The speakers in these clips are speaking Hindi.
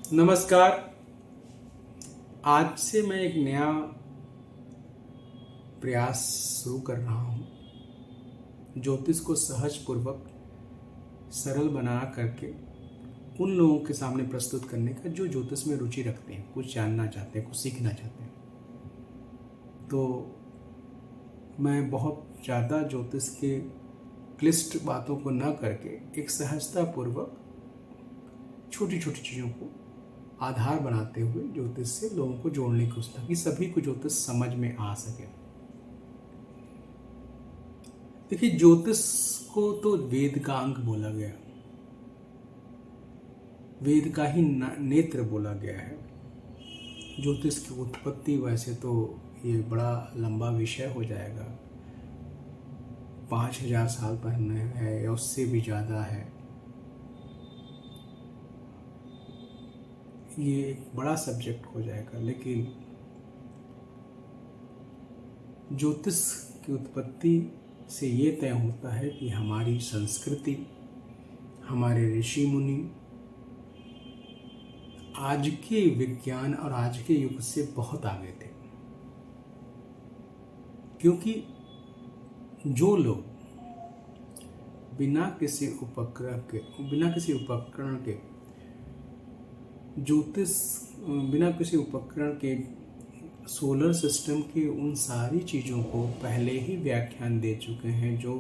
नमस्कार। आज से मैं एक नया प्रयास शुरू कर रहा हूँ। ज्योतिष को सहज पूर्वक सरल बना करके उन लोगों के सामने प्रस्तुत करने का जो ज्योतिष में रुचि रखते हैं, कुछ जानना चाहते हैं, कुछ सीखना चाहते हैं। तो मैं बहुत ज़्यादा ज्योतिष के क्लिष्ट बातों को न करके एक सहजता पूर्वक छोटी छोटी चीज़ों को आधार बनाते हुए ज्योतिष से लोगों को जोड़ने की कोशिश, ताकि सभी को ज्योतिष समझ में आ सके। देखिए, ज्योतिष को तो वेद का अंग बोला गया, वेद का ही नेत्र बोला गया है। ज्योतिष की उत्पत्ति वैसे तो ये बड़ा लंबा विषय हो जाएगा, 5000 साल पहले है या उससे भी ज़्यादा है। ये एक बड़ा सब्जेक्ट हो जाएगा, लेकिन ज्योतिष की उत्पत्ति से ये तय होता है कि हमारी संस्कृति, हमारे ऋषि मुनि आज के विज्ञान और आज के युग से बहुत आगे थे। क्योंकि जो लोग बिना किसी उपकरण के ज्योतिष, बिना किसी उपकरण के सोलर सिस्टम की उन सारी चीज़ों को पहले ही व्याख्यान दे चुके हैं, जो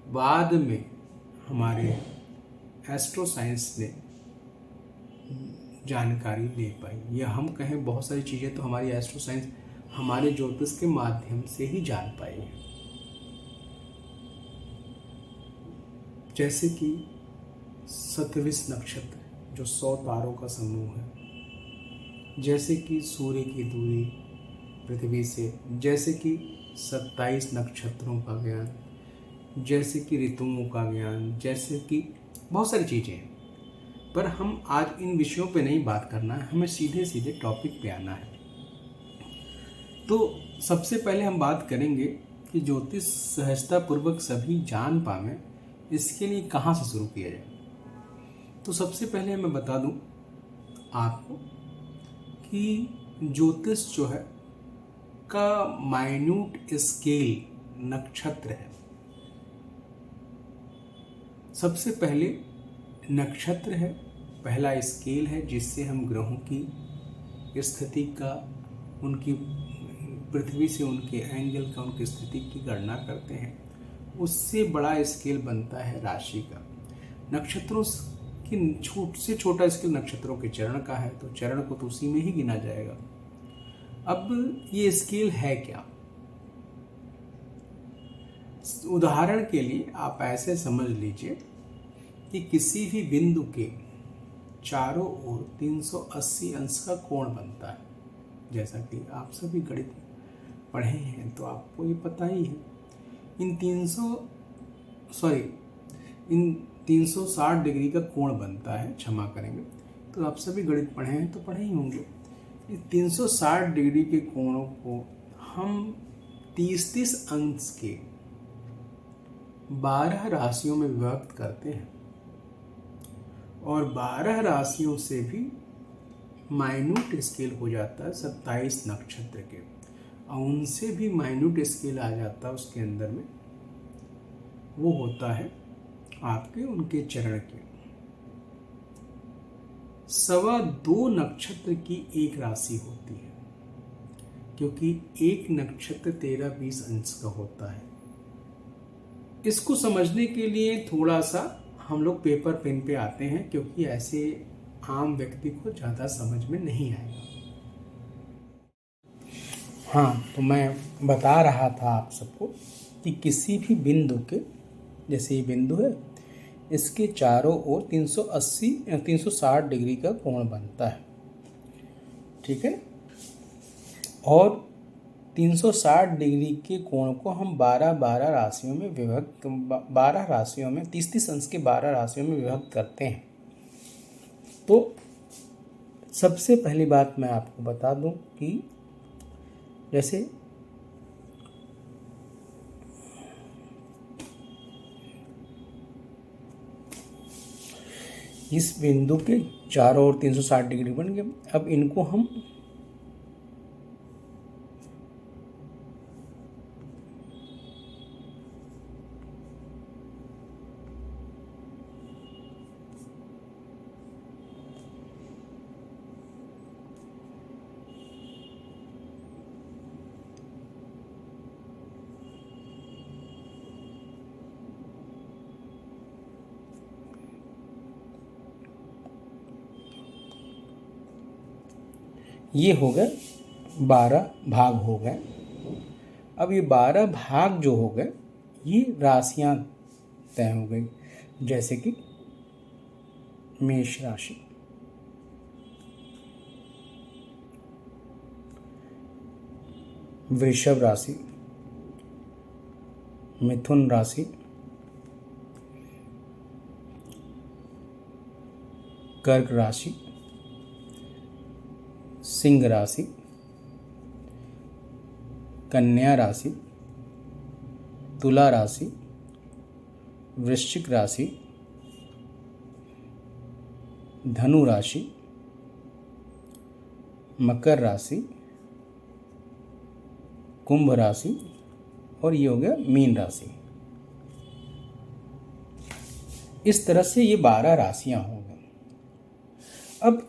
बाद में हमारे एस्ट्रो साइंस ने जानकारी ले पाई। या हम कहें बहुत सारी चीज़ें तो हमारी एस्ट्रो साइंस हमारे ज्योतिष के माध्यम से ही जान पाई है। जैसे कि 27 नक्षत्र जो 100 तारों का समूह है, जैसे कि सूर्य की दूरी पृथ्वी से, जैसे कि 27 नक्षत्रों का ज्ञान, जैसे कि ऋतुओं का ज्ञान, जैसे कि बहुत सारी चीज़ें हैं। पर हम आज इन विषयों पे नहीं बात करना है, हमें सीधे सीधे टॉपिक पे आना है। तो सबसे पहले हम बात करेंगे कि ज्योतिष सहजतापूर्वक सभी जान पाएं, इसके लिए कहाँ से शुरू किया जाए। तो सबसे पहले मैं बता दूं आपको कि ज्योतिष जो है का माइन्यूट स्केल नक्षत्र है। सबसे पहले नक्षत्र है, पहला स्केल है जिससे हम ग्रहों की स्थिति का, उनकी पृथ्वी से उनके एंगल का, उनकी स्थिति की गणना करते हैं। उससे बड़ा स्केल बनता है राशि का। नक्षत्रों की से छोटा स्केल नक्षत्रों के चरण का है, तो चरण को तो उसी में ही गिना जाएगा। अब ये स्केल है क्या? उदाहरण के लिए आप ऐसे समझ लीजिए कि किसी भी बिंदु के चारों ओर 380 अंश का कोण बनता है। जैसा कि आप सभी गणित पढ़े हैं तो आपको ये पता ही है। इन 360 डिग्री का कोण बनता है, क्षमा करेंगे, तो आप सभी गणित पढ़े हैं तो पढ़े ही होंगे। इस 360 डिग्री के कोणों को हम 30 अंश के 12 राशियों में विभक्त करते हैं, और 12 राशियों से भी माइन्यूट स्केल हो जाता है 27 नक्षत्र के, और उनसे भी माइन्यूट स्केल आ जाता है उसके अंदर में, वो होता है आपके उनके चरण के। 2.25 नक्षत्र की एक राशि होती है, क्योंकि एक नक्षत्र 13-20 अंश का होता है। इसको समझने के लिए थोड़ा सा हम लोग पेपर पेन पे आते हैं, क्योंकि ऐसे आम व्यक्ति को ज़्यादा समझ में नहीं आएगा। हाँ, तो मैं बता रहा था आप सबको कि किसी भी बिंदु के, जैसे ये बिंदु है, इसके चारों ओर 360 डिग्री का कोण बनता है, ठीक है। और 360 डिग्री के कोण को हम 12 राशियों में विभक्त, 12 राशियों में 30 अंश के 12 राशियों में विभक्त करते हैं। तो सबसे पहली बात मैं आपको बता दूं कि जैसे इस बिंदु के चारों ओर 360 डिग्री बन गए। अब इनको हम ये हो गए 12 भाग हो गए। अब ये 12 भाग जो हो गए ये राशियां तय हो गई, जैसे कि मेष राशि, वृषभ राशि, मिथुन राशि, कर्क राशि, सिंह राशि, कन्या राशि, तुला राशि, वृश्चिक राशि, धनु राशि, मकर राशि, कुंभ राशि और ये हो गया मीन राशि। इस तरह से ये 12 राशियां हो गई। अब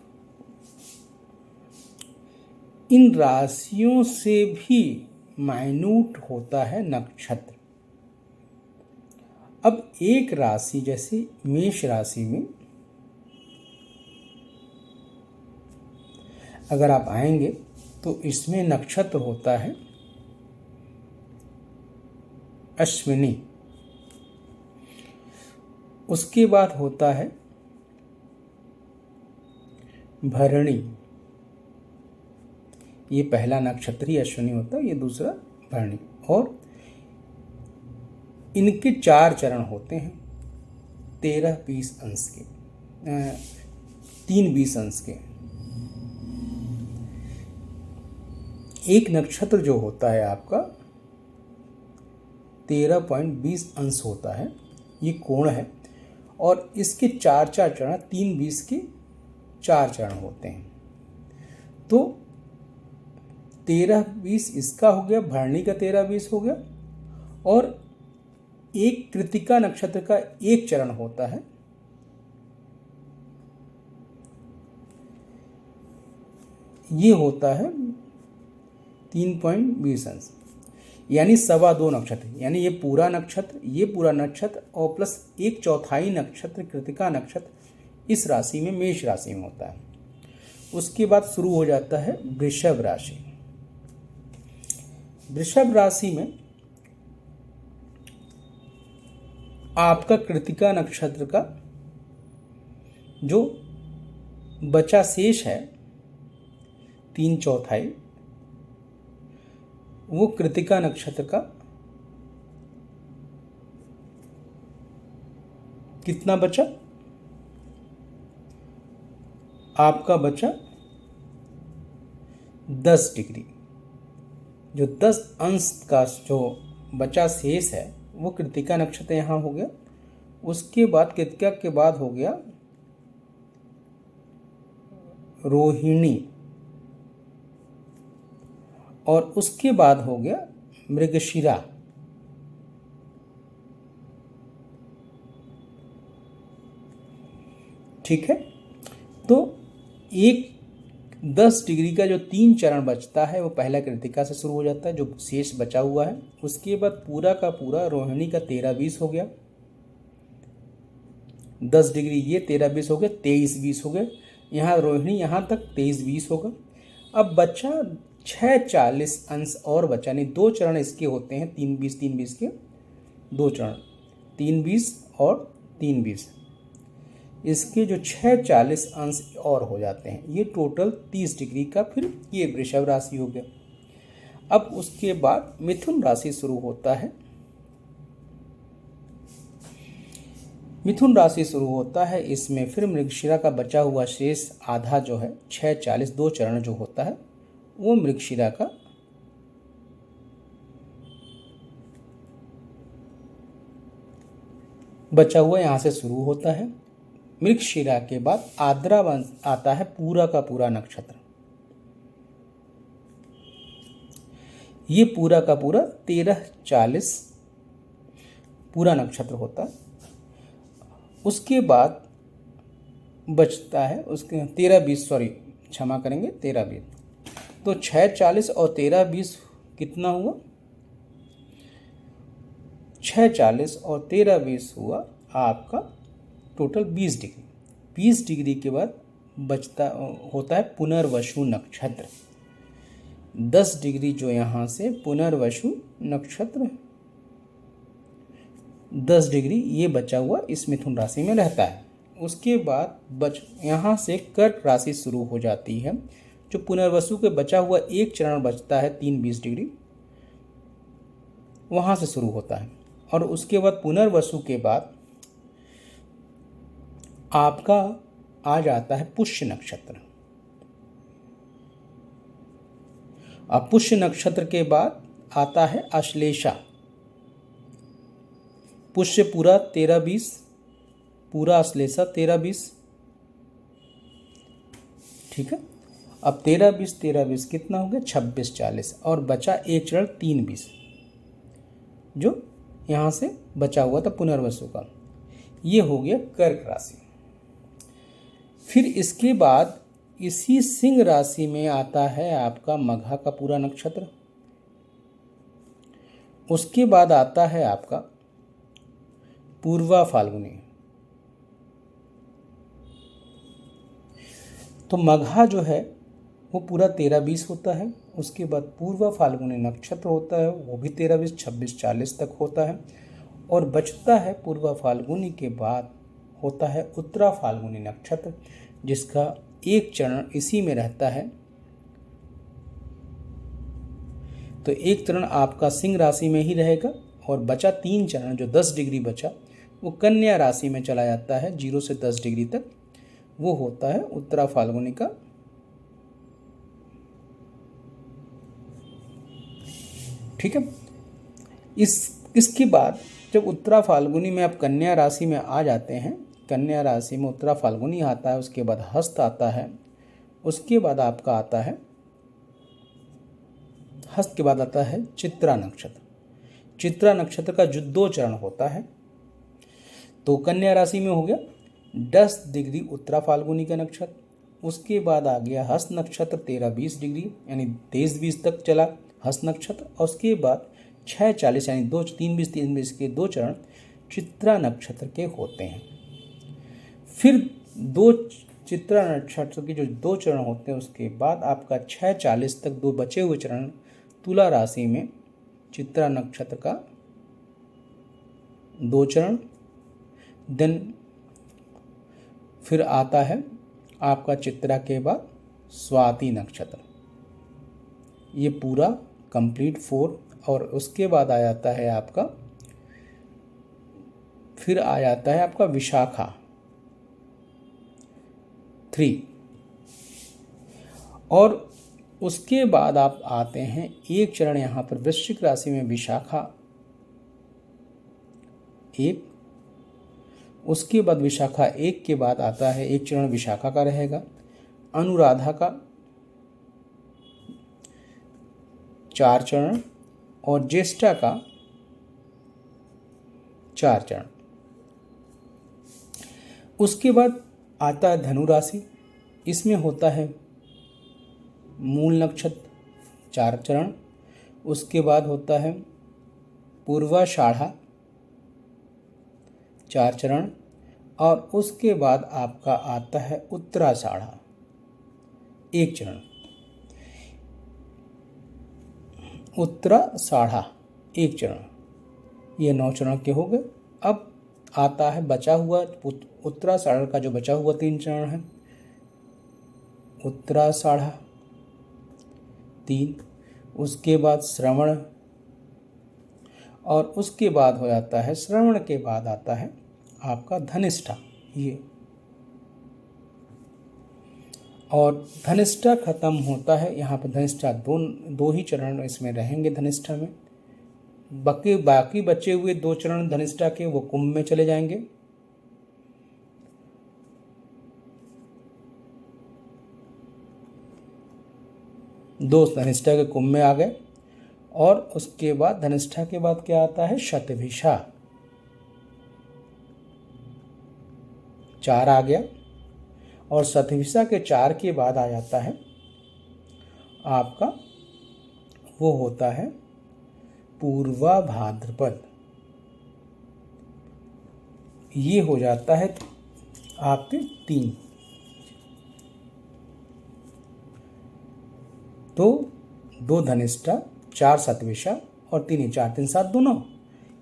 इन राशियों से भी माइन्यूट होता है नक्षत्र। अब एक राशि जैसे मेष राशि में अगर आप आएंगे तो इसमें नक्षत्र होता है अश्विनी, उसके बाद होता है भरणी, ये पहला नक्षत्र ही अश्विनी होता है, ये दूसरा भरणी, और इनके 4 चरण होते हैं 13-20 अंश के, 3-20 अंश के। एक नक्षत्र जो होता है आपका 13.20 अंश होता है, ये कोण है, और इसके 4-4 चरण, 3-20 के 4 चरण होते हैं। तो 13-20 इसका हो गया, भरणी का 13-20 हो गया, और एक कृतिका नक्षत्र का एक चरण होता है, ये होता है 3.20 अंश, यानी 2.25 नक्षत्र, यानी ये पूरा नक्षत्र और प्लस 1/4 नक्षत्र कृतिका नक्षत्र इस राशि में, मेष राशि में होता है। उसके बाद शुरू हो जाता है वृषभ राशि। वृषभ राशि में आपका कृतिका नक्षत्र का जो बचा शेष है 3/4, वो कृतिका नक्षत्र का कितना बचा, आपका बचा 10 डिग्री। जो 10 अंश का जो बचा शेष है वो कृतिका नक्षत्र यहाँ हो गया। उसके बाद कृतिका के बाद हो गया रोहिणी, और उसके बाद हो गया मृगशिरा। ठीक है, तो एक 10 डिग्री का जो 3 चरण बचता है वो पहला कृतिका से शुरू हो जाता है, जो शेष बचा हुआ है। उसके बाद पूरा का पूरा रोहिणी का 13-20 हो गया, 10 डिग्री ये 13-20 हो गया, 23-20 हो गए, यहाँ रोहिणी यहाँ तक 23-20 होगा। अब बचा 6-40 अंश और बचा, नहीं 2 चरण इसके होते हैं, 3-20 के 2 चरण, 3-20 और 3-20, इसके जो 6-40 अंश और हो जाते हैं, ये टोटल 30 डिग्री का फिर ये वृषभ राशि हो गया। अब उसके बाद मिथुन राशि शुरू होता है। मिथुन राशि शुरू होता है, इसमें फिर मृगशिरा का बचा हुआ शेष आधा जो है 6-40 2 चरण जो होता है वो मृगशिरा का बचा हुआ यहाँ से शुरू होता है। मृगशिरा के बाद आर्द्रा आता है पूरा का पूरा नक्षत्र। ये पूरा का पूरा 13-40 पूरा नक्षत्र होता है। उसके बाद बचता है उसके 13-20, सॉरी क्षमा करेंगे 13-20, तो 6-40 और 13-20 कितना हुआ? 6-40 और 13-20 हुआ आपका टोटल 20 डिग्री। 20 डिग्री के बाद बचता होता है पुनर्वसु नक्षत्र। 10 डिग्री जो यहाँ से पुनर्वसु नक्षत्र 10 डिग्री ये बचा हुआ इस मिथुन राशि में रहता है। उसके बाद यहाँ से कर्क राशि शुरू हो जाती है। जो पुनर्वसु के बचा हुआ एक चरण बचता है 3-20 डिग्री, वहाँ से शुरू होता है। और उसके बाद पुनर्वसु के बाद आपका आ जाता है पुष्य नक्षत्र। अब पुष्य नक्षत्र के बाद आता है आश्लेषा। पुष्य पूरा 13-20, पूरा आश्लेषा 13-20, ठीक है। अब 13-20 कितना हो गया? 26-40 और बचा एक चरण 3-20 जो यहाँ से बचा हुआ था पुनर्वसु का। ये हो गया कर्क राशि। फिर इसके बाद इसी सिंह राशि में आता है आपका मघा का पूरा नक्षत्र। उसके बाद आता है आपका पूर्वा फाल्गुनी। तो मघा जो है वो पूरा 13-20 होता है। उसके बाद पूर्वा फाल्गुनी नक्षत्र होता है, वो भी 13-20, 26-40 तक होता है। और बचता है पूर्वा फाल्गुनी के बाद होता है उत्तरा फाल्गुनी नक्षत्र, जिसका एक चरण इसी में रहता है। तो एक चरण आपका सिंह राशि में ही रहेगा और बचा 3 चरण जो 10 डिग्री बचा वो कन्या राशि में चला जाता है। 0 से 10 डिग्री तक वो होता है उत्तरा फाल्गुनी का। ठीक है। इसके बाद जब उत्तरा फाल्गुनी में आप कन्या राशि में आ जाते हैं, कन्या राशि में उत्तरा फाल्गुनी आता है, उसके बाद हस्त आता है, उसके बाद आपका आता है हस्त के बाद आता है चित्रा नक्षत्र। चित्रा नक्षत्र का जो 2 चरण होता है, तो कन्या राशि में हो गया 10 डिग्री उत्तरा फाल्गुनी का नक्षत्र। उसके बाद आ गया हस्त नक्षत्र 13-20 डिग्री यानी 23-20 तक चला हस्त नक्षत्र। और उसके बाद 6-40 यानी 3-20 के 2 चरण चित्रा नक्षत्र के होते हैं। फिर 2 चित्रा नक्षत्र के जो 2 चरण होते हैं उसके बाद आपका 6-40 तक 2 बचे हुए चरण तुला राशि में चित्रा नक्षत्र का 2 चरण। देन फिर आता है आपका चित्रा के बाद स्वाति नक्षत्र, ये पूरा कंप्लीट 4। और उसके बाद आ जाता है आपका फिर आ जाता है आपका विशाखा 3। और उसके बाद आप आते हैं एक चरण यहाँ पर वृश्चिक राशि में विशाखा 1। उसके बाद विशाखा 1 के बाद आता है एक चरण विशाखा का रहेगा, अनुराधा का 4 चरण और ज्येष्ठा का 4 चरण। उसके बाद आता है धनु राशि, इसमें होता है मूल नक्षत्र 4 चरण। उसके बाद होता है पूर्वाषाढ़ा 4 चरण और उसके बाद आपका आता है उत्तराषाढ़ा 1 चरण। उत्तराषाढ़ा 1 चरण, ये 9 चरण के हो गए। अब आता है बचा हुआ उत्तराषाढ़ा का जो बचा हुआ 3 चरण है, उत्तराषाढ़ा 3, उसके बाद श्रवण और उसके बाद हो जाता है श्रवण के बाद आता है आपका धनिष्ठा ये। और धनिष्ठा खत्म होता है यहाँ पर। धनिष्ठा दो ही चरण इसमें रहेंगे धनिष्ठा में। बाकी बचे हुए 2 चरण धनिष्ठा के वो कुंभ में चले जाएंगे। 2 धनिष्ठा के कुंभ में आ गए। और उसके बाद धनिष्ठा के बाद क्या आता है, शतभिषा 4 आ गया। और शतभिषा के 4 के बाद आ जाता है आपका, वो होता है पूर्वा भाद्रपद। ये हो जाता है आपके 3। तो 2 धनिष्ठा, 4 शतभिषा और 3 4 3 7 दोनों,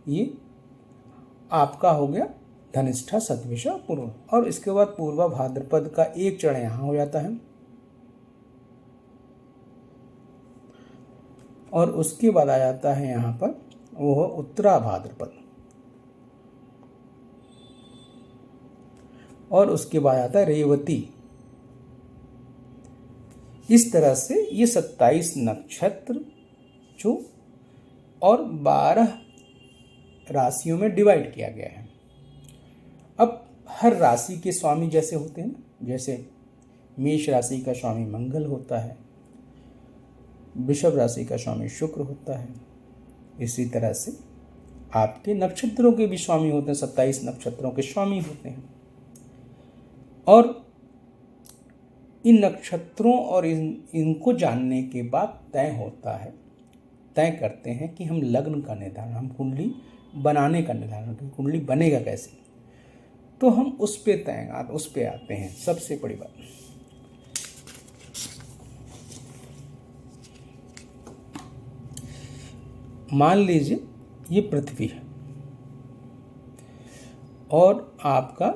ये आपका हो गया धनिष्ठा शतभिषा पूर्व। और इसके बाद पूर्वा भाद्रपद का एक चरण यहाँ हो जाता है। और उसके बाद आ जाता है यहाँ पर वो उत्तरा भाद्रपद। और उसके बाद आता है रेवती। इस तरह से ये 27 नक्षत्र जो और 12 राशियों में डिवाइड किया गया है। अब हर राशि के स्वामी जैसे होते हैं ना, जैसे मेष राशि का स्वामी मंगल होता है, वृषभ राशि का स्वामी शुक्र होता है, इसी तरह से आपके नक्षत्रों के भी स्वामी होते हैं, 27 नक्षत्रों के स्वामी होते हैं। और इन नक्षत्रों और इनको जानने के बाद तय करते हैं कि हम लग्न का निर्धारण, हम कुंडली बनाने का निर्धारण, कुंडली बनेगा कैसे, तो हम उस पे आते हैं। सबसे बड़ी बात, मान लीजिए ये पृथ्वी है और आपका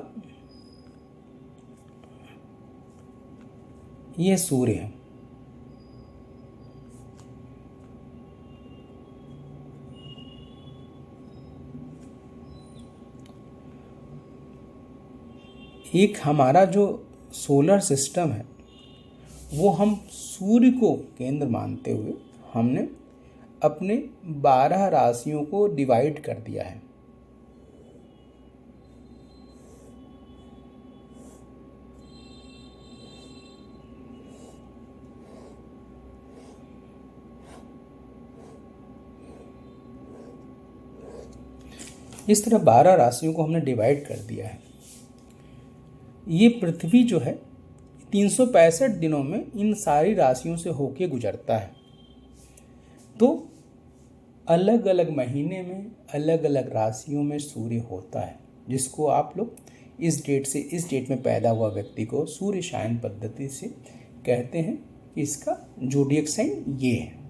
ये सूर्य है। एक हमारा जो सोलर सिस्टम है वो हम सूर्य को केंद्र मानते हुए हमने अपने 12 राशियों को डिवाइड कर दिया है। इस तरह 12 राशियों को हमने डिवाइड कर दिया है। ये पृथ्वी जो है 365 दिनों में इन सारी राशियों से होके गुजरता है। तो अलग अलग महीने में अलग अलग राशियों में सूर्य होता है, जिसको आप लोग इस डेट से इस डेट में पैदा हुआ व्यक्ति को सूर्य शायन पद्धति से कहते हैं कि इसका जोडियक साइन ये है।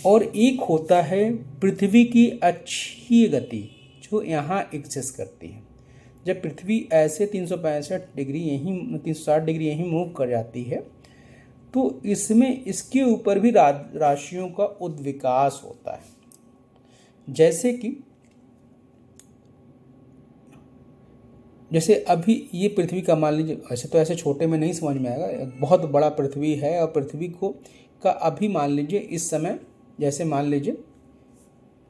और एक होता है पृथ्वी की अच्छी गति जो यहाँ एग्जिस्ट करती है। जब पृथ्वी ऐसे 365 डिग्री यहीं 360 डिग्री यहीं मूव कर जाती है तो इसमें इसके ऊपर भी राशियों का उद्विकास होता है। जैसे अभी ये पृथ्वी का मान लीजिए, ऐसे तो ऐसे छोटे में नहीं समझ में आएगा, बहुत बड़ा पृथ्वी है और पृथ्वी को का अभी मान लीजिए इस समय, जैसे मान लीजिए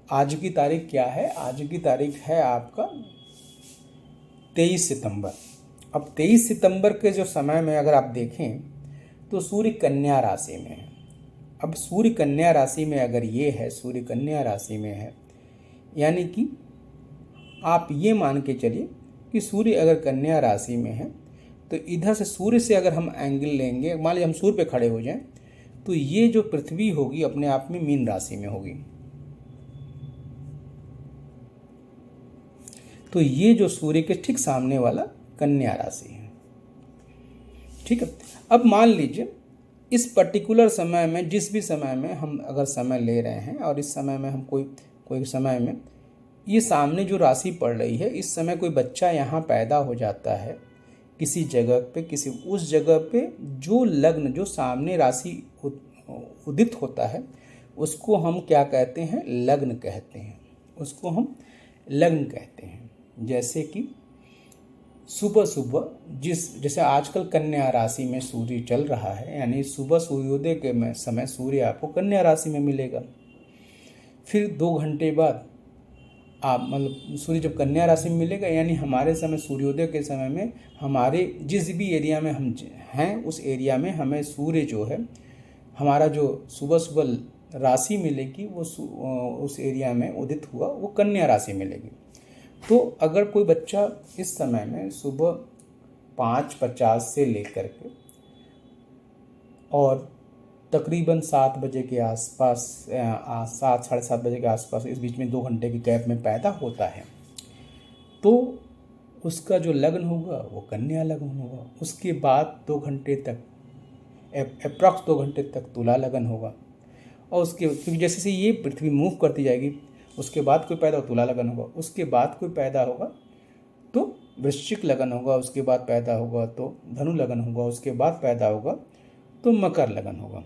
आज की तारीख क्या है, आज की तारीख है आपका 23 सितंबर। अब 23 सितंबर के जो समय में अगर आप देखें तो सूर्य कन्या राशि में है। अब सूर्य कन्या राशि में अगर ये है, सूर्य कन्या राशि में है, यानी कि आप ये मान के चलिए कि सूर्य अगर कन्या राशि में है तो इधर से सूर्य से अगर हम एंगल लेंगे, मान लीजिए हम सूर्य पे खड़े हो जाएं, तो ये जो पृथ्वी होगी अपने आप में मीन राशि में होगी। तो ये जो सूर्य के ठीक सामने वाला कन्या राशि है। ठीक है। अब मान लीजिए इस पर्टिकुलर समय में, जिस भी समय में हम अगर समय ले रहे हैं और इस समय में हम कोई समय में ये सामने जो राशि पड़ रही है, इस समय कोई बच्चा यहाँ पैदा हो जाता है किसी जगह पे, उस जगह पे जो लग्न, जो सामने राशि उदित होता है उसको हम क्या कहते हैं, लग्न कहते हैं। उसको हम लग्न कहते हैं। जैसे कि सुबह सुबह जैसे आजकल कन्या राशि में सूर्य चल रहा है, यानी सुबह सूर्योदय के समय सूर्य आपको कन्या राशि में मिलेगा। फिर 2 घंटे बाद आप मतलब सूर्य जब कन्या राशि में मिलेगा, यानी हमारे समय सूर्योदय के समय में हमारे जिस भी एरिया में हम हैं उस एरिया में हमें सूर्य जो है हमारा जो सुबह सुबह राशि मिलेगी वो उस एरिया में उदित हुआ वो कन्या राशि मिलेगी। तो अगर कोई बच्चा इस समय में सुबह 5:50 से लेकर के और तकरीबन 7 बजे के आसपास 7 साढ़े 7 बजे के आसपास इस बीच में 2 घंटे के गैप में पैदा होता है तो उसका जो लग्न होगा वो कन्या लग्न होगा। उसके बाद 2 घंटे तक अप्रॉक्स 2 घंटे तक तुला लगन होगा और उसके क्योंकि जैसे से ये पृथ्वी मूव करती जाएगी उसके बाद कोई पैदा हो तुला लगन होगा, उसके बाद कोई पैदा होगा तो वृश्चिक लगन होगा, उसके बाद पैदा होगा तो धनु लगन होगा, उसके बाद पैदा होगा तो मकर लगन होगा।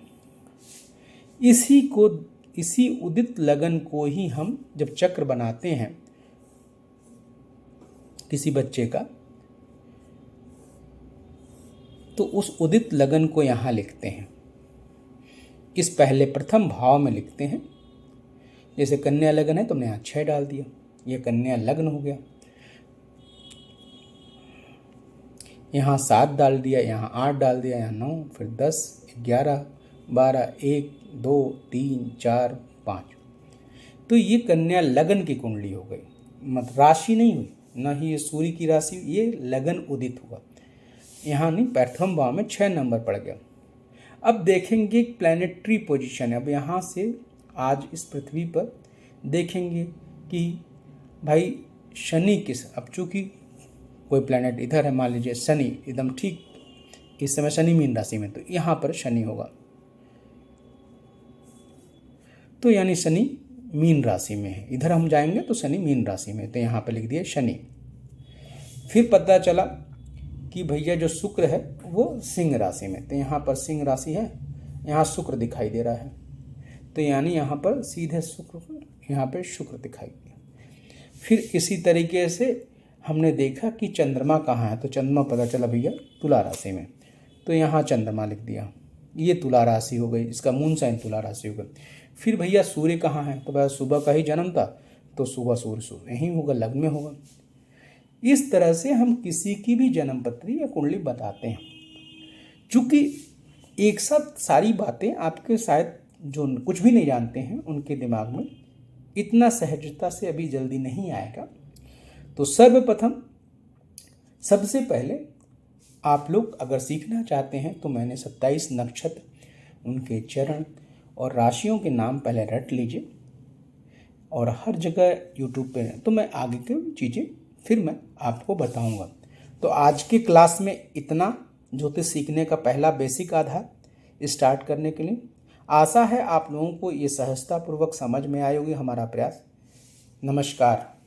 इसी उदित लगन को ही हम जब चक्र बनाते हैं किसी बच्चे का तो उस उदित लगन को यहाँ लिखते हैं, इस पहले प्रथम भाव में लिखते हैं। जैसे कन्या लगन है तो हमने यहाँ 6 डाल दिया, ये कन्या लग्न हो गया। यहाँ 7 डाल दिया, यहाँ 8 डाल दिया, यहाँ 9, फिर 10, 11, 12, 1, 2, 3, 4, 5। तो ये कन्या लगन की कुंडली हो गई, मत राशि नहीं हुई, ना ही ये सूर्य की राशि, ये लगन उदित हुआ। यहाँ नहीं प्रथम भाव में 6 नंबर पड़ गया। अब देखेंगे प्लैनेटरी पोजीशन। अब यहाँ से आज इस पृथ्वी पर देखेंगे कि भाई शनि किस, अब चूँकि कोई प्लैनेट इधर है, मान लीजिए शनि एकदम ठीक इस समय शनि मीन राशि में, तो यहाँ पर शनि होगा, तो यानी शनि मीन राशि में है। इधर हम जाएंगे तो शनि मीन राशि में, तो यहाँ पर लिख दिया शनि। फिर पता चला कि भैया जो शुक्र है वो सिंह राशि में, तो यहाँ पर सिंह राशि है, यहाँ शुक्र दिखाई दे रहा है, तो यानी यहाँ पर सीधे शुक्र, यहाँ पर शुक्र दिखाई दिया। फिर इसी तरीके से हमने देखा कि चंद्रमा कहाँ है, तो चंद्रमा पता चला भैया तुला राशि में, तो यहाँ चंद्रमा लिख दिया, ये तुला राशि हो गई, इसका मून साइन तुला राशि हो गई। फिर भैया सूर्य कहाँ है, तो भैया सुबह का ही जन्म था तो सुबह सूर्य यहीं होगा, लग्न में होगा। इस तरह से हम किसी की भी जन्म पत्री या कुंडली बताते हैं। चूँकि एक साथ सारी बातें आपके शायद जो कुछ भी नहीं जानते हैं उनके दिमाग में इतना सहजता से अभी जल्दी नहीं आएगा। तो सर्वप्रथम सबसे पहले आप लोग अगर सीखना चाहते हैं तो मैंने 27 नक्षत्र, उनके चरण और राशियों के नाम पहले रट लीजिए और हर जगह यूट्यूब पे तो मैं आगे की चीज़ें फिर मैं आपको बताऊंगा। तो आज के क्लास में इतना ज्योतिष सीखने का पहला बेसिक आधार स्टार्ट करने के लिए आशा है आप लोगों को ये सहजतापूर्वक समझ में आई होगी हमारा प्रयास। नमस्कार।